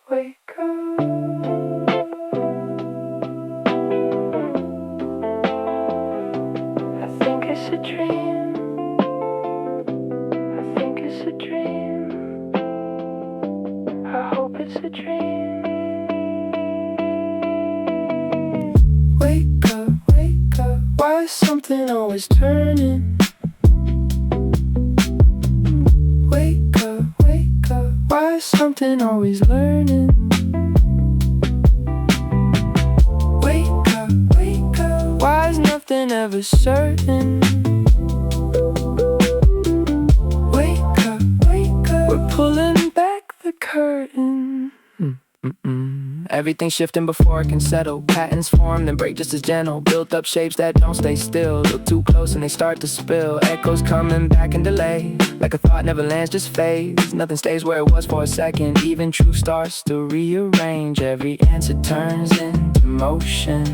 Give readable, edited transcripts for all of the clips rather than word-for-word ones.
wake up. I think it's a dream. I think it's a dream. I hope it's a dream. Wake up, wake up. Why is something always turning? Wake up, wake up. Why is something always learning? Wake up, wake up. Why is nothing ever certain? Wake up, wake up. We're pulling back the curtain. Everything's shifting before it can settle. Patterns form, then break just as gentle. Built up shapes that don't stay still. Look too close and they start to spill. Echoes coming back in delay. Like a thought never lands, just fades. Nothing stays where it was for a second. Even truth starts to rearrange. Every answer turns into motion.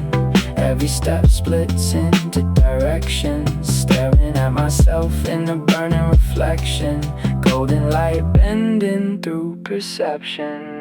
Every step splits into directions. Staring at myself in a burning reflection. Golden light bending through perception.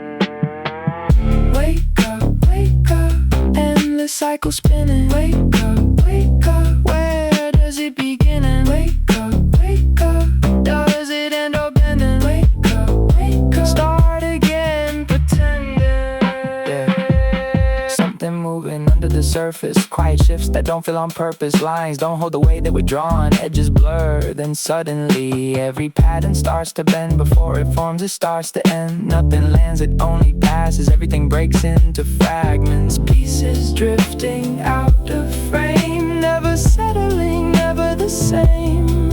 Wake up, wake up. Endless cycle spinning. Wake up, wake up. Where does it begin? And wake up, wake up. Does it end up bending? Wake up, wake up. Start again, pretending. Yeah. Something moving under the surface. Quiet shifts that don't feel on purpose. Lines don't hold the way that we're drawn. Edges blur, then suddenly every pattern starts to bend. Before it forms, it starts to end. Nothing lands, it only passes. Everything breaks into fragments. Pieces drifting out of frame. Never settling, never the same.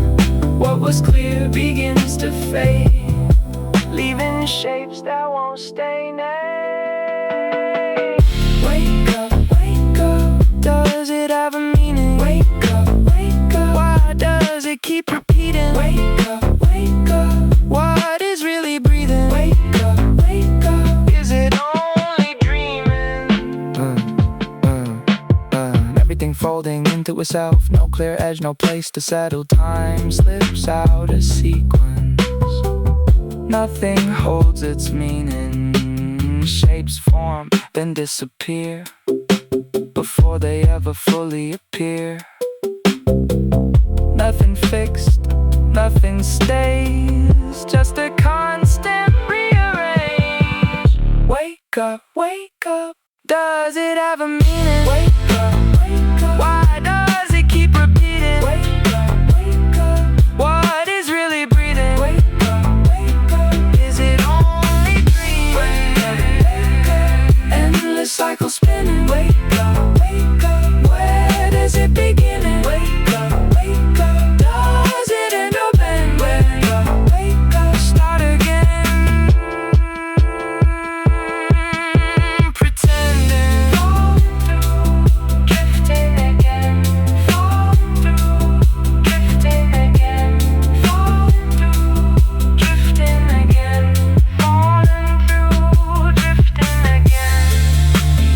What was clear begins to fade, leaving shapes that won't stay named. Wake up, wake up. Does it have a meaning? Wake up, wake up. Why does it keep repeating? Wake up, wake up. What is really breathing? Wake up, wake up. Is it only dreaming? Everything folding into itself. No clear edge, no place to settle. Time slips out of sequence. Nothing holds its meaning. Shapes form, then disappear before they ever fully appear. Nothing fixed, nothing stays, just a constant rearrange. Wake up, wake up. Does it have a meaning? Wake up, wake up. Why does it keep repeating? Wake up, wake up. What is really breathing? Wake up, wake up. Is it only dreaming? Wake up, wake up. Endless cycle spinning. Wake up, wake up. Where does it begin? Wake up, wake up. Does it end up and wake up, wake up. Start again, pretending. Falling through, drifting again. Falling through, drifting again. Falling through, drifting again. Falling through, drifting again.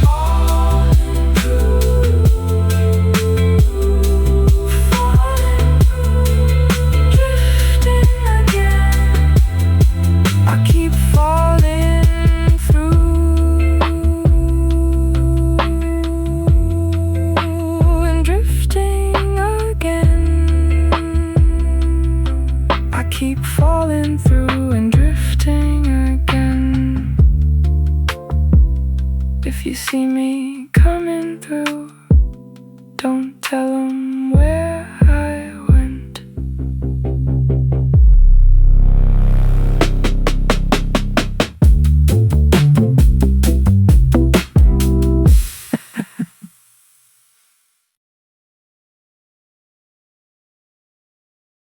Falling through, drifting again. I keep falling through and drifting again. I keep falling through and drifting again. If you see me coming through, don't tell 'em